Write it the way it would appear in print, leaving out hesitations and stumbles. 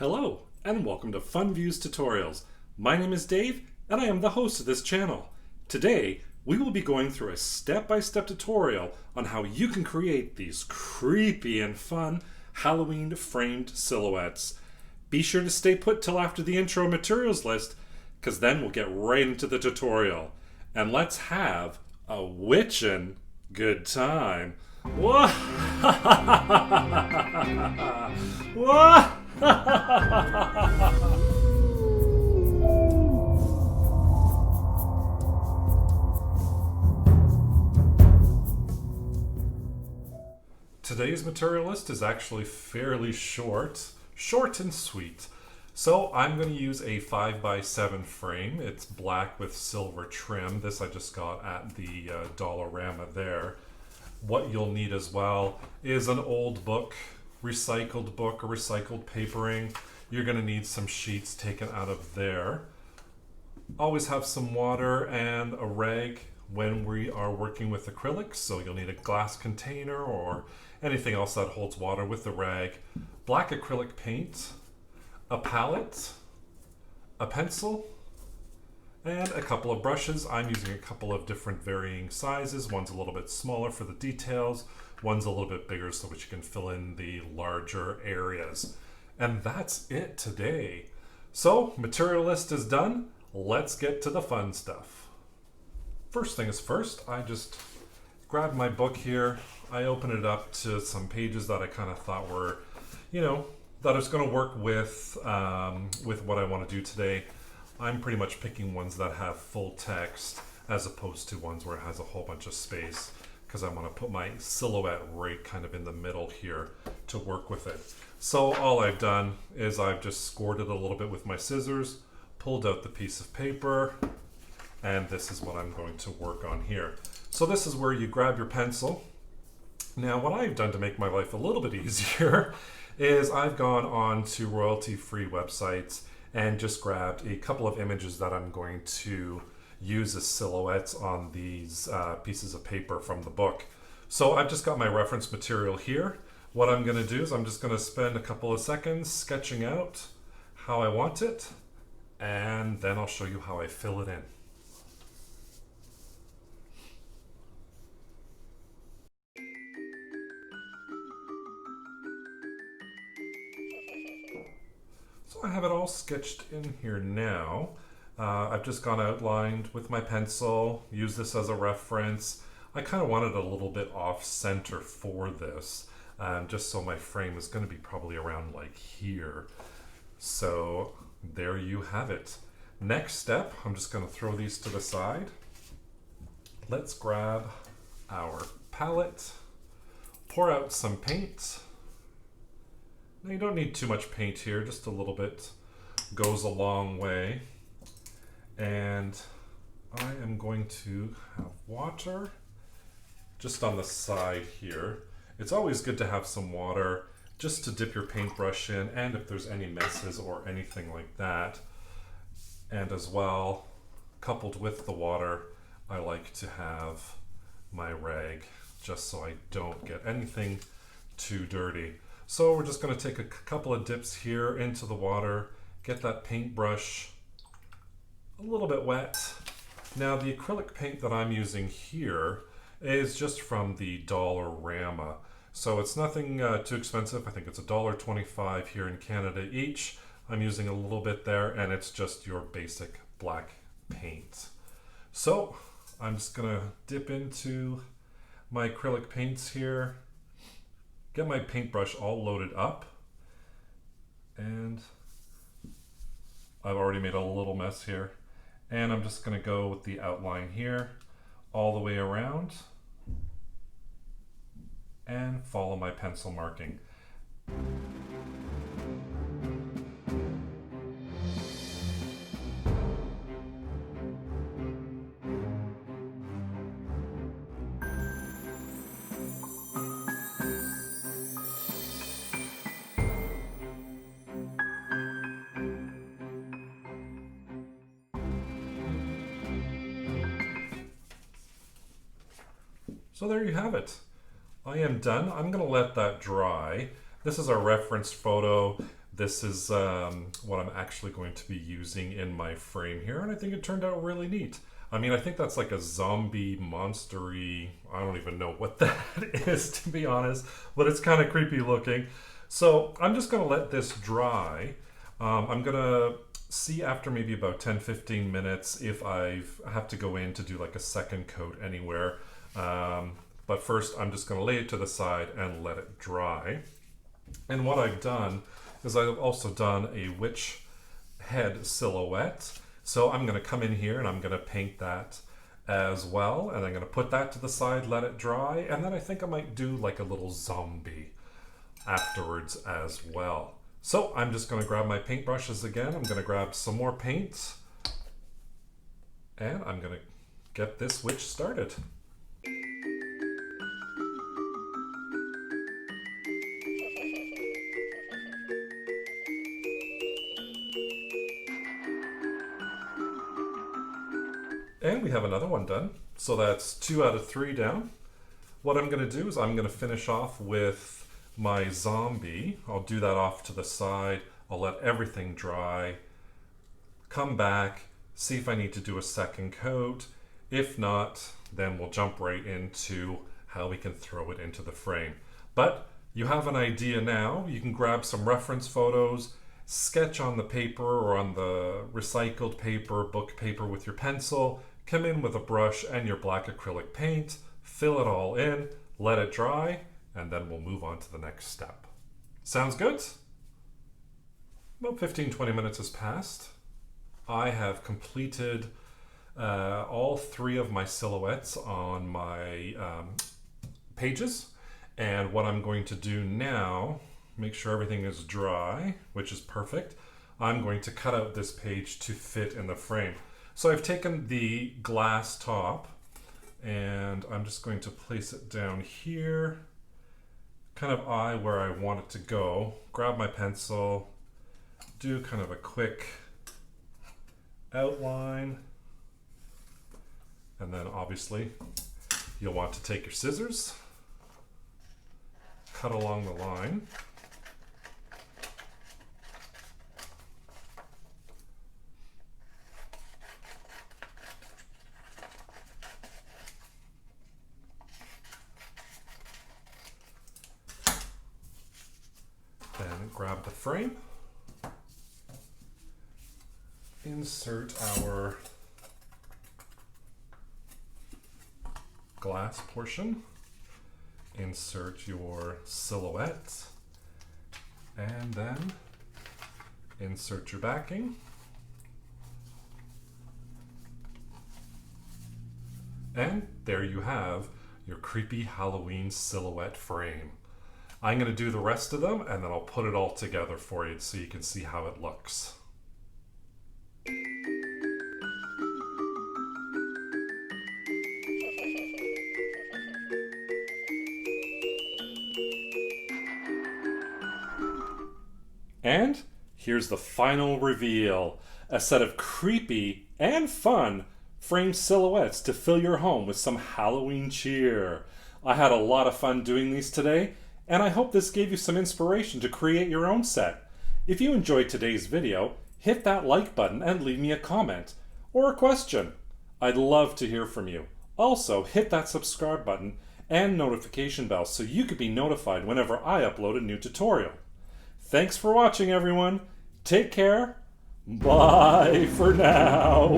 Hello, and welcome to FUNVUZ Tutorials. My name is Dave, and I am the host of this channel. Today, we will be going through a step-by-step tutorial on how you can create these creepy and fun Halloween framed silhouettes. Be sure to stay put till after the intro materials list, because then we'll get right into the tutorial. And let's have a witchin' good time. Whoa! Whoa! Today's material list is actually fairly short and sweet. So I'm going to use a 5x7 frame. It's black with silver trim. This I just got at the Dollarama there. What you'll need as well is an old book, recycled book or recycled papering. You're going to need some sheets taken out of there. Always have some water and a rag when we are working with acrylics, so you'll need a glass container or anything else that holds water with the rag. Black acrylic paint, a palette, a pencil, and a couple of brushes. I'm using a couple of different varying sizes. One's a little bit smaller for the details, one's a little bit bigger so that you can fill in the larger areas. And that's it today. So, material list is done. Let's get to the fun stuff. First thing is first, I just grabbed my book here. I opened it up to some pages that I kind of thought were, that it's going to work with what I want to do today. I'm pretty much picking ones that have full text as opposed to ones where it has a whole bunch of space, because I want to put my silhouette right kind of in the middle here to work with it. So all I've done is I've just scored it a little bit with my scissors, pulled out the piece of paper, and this is what I'm going to work on here. So this is where you grab your pencil. Now what I've done to make my life a little bit easier is I've gone on to royalty-free websites and just grabbed a couple of images that I'm going to use as silhouettes on these pieces of paper from the book. So I've just got my reference material here. What I'm going to do is I'm just going to spend a couple of seconds sketching out how I want it, and then I'll show you how I fill it in. So I have it all sketched in here now. I've just gone outlined with my pencil, use this as a reference. I kind of wanted a little bit off center for this, just so my frame is going to be probably around like here. So there you have it. Next step, I'm just going to throw these to the side. Let's grab our palette, pour out some paint. Now you don't need too much paint here, just a little bit goes a long way. And I am going to have water just on the side here. It's always good to have some water just to dip your paintbrush in, and if there's any messes or anything like that. And as well, coupled with the water, I like to have my rag just so I don't get anything too dirty. So we're just going to take a couple of dips here into the water, get that paintbrush a little bit wet. Now the acrylic paint that I'm using here is just from the Dollarama. So it's nothing too expensive. I think it's $1.25 here in Canada each. I'm using a little bit there, and it's just your basic black paint. So I'm just going to dip into my acrylic paints here. Get my paintbrush all loaded up, and I've already made a little mess here, and I'm just going to go with the outline here all the way around and follow my pencil marking. So there you have it. I am done. I'm going to let that dry. This is our reference photo. This is what I'm actually going to be using in my frame here, and I think it turned out really neat. I mean, I think that's like a zombie monstery, I don't even know what that is, to be honest, but it's kind of creepy looking. So I'm just going to let this dry. I'm going to see after maybe about 10-15 minutes if I have to go in to do like a second coat anywhere. But first I'm just going to lay it to the side and let it dry. And what I've done is I've also done a witch head silhouette. So I'm going to come in here and I'm going to paint that as well. And I'm going to put that to the side, let it dry. And then I think I might do like a little zombie afterwards as well. So I'm just going to grab my paintbrushes again. I'm going to grab some more paint. And I'm going to get this witch started. And we have another one done. So that's 2 out of 3 down. What I'm going to do is I'm going to finish off with my zombie. I'll do that off to the side. I'll let everything dry. Come back, see if I need to do a second coat. If not, then we'll jump right into how we can throw it into the frame. But you have an idea now. You can grab some reference photos, sketch on the paper or on the recycled paper, book paper with your pencil, come in with a brush and your black acrylic paint, fill it all in, let it dry, and then we'll move on to the next step. Sounds good? About 15-20 minutes has passed. I have completed all 3 of my silhouettes on my pages. And what I'm going to do now, make sure everything is dry, which is perfect. I'm going to cut out this page to fit in the frame. So I've taken the glass top and I'm just going to place it down here, kind of eye where I want it to go. Grab my pencil, do kind of a quick outline, and then obviously you'll want to take your scissors, cut along the line. Then grab the frame, insert our glass portion, insert your silhouette, and then insert your backing. And there you have your creepy Halloween silhouette frame. I'm going to do the rest of them and then I'll put it all together for you so you can see how it looks. And here's the final reveal. A set of creepy and fun framed silhouettes to fill your home with some Halloween cheer. I had a lot of fun doing these today, and I hope this gave you some inspiration to create your own set. If you enjoyed today's video, hit that like button and leave me a comment or a question. I'd love to hear from you. Also, hit that subscribe button and notification bell so you can be notified whenever I upload a new tutorial. Thanks for watching, everyone. Take care. Bye for now.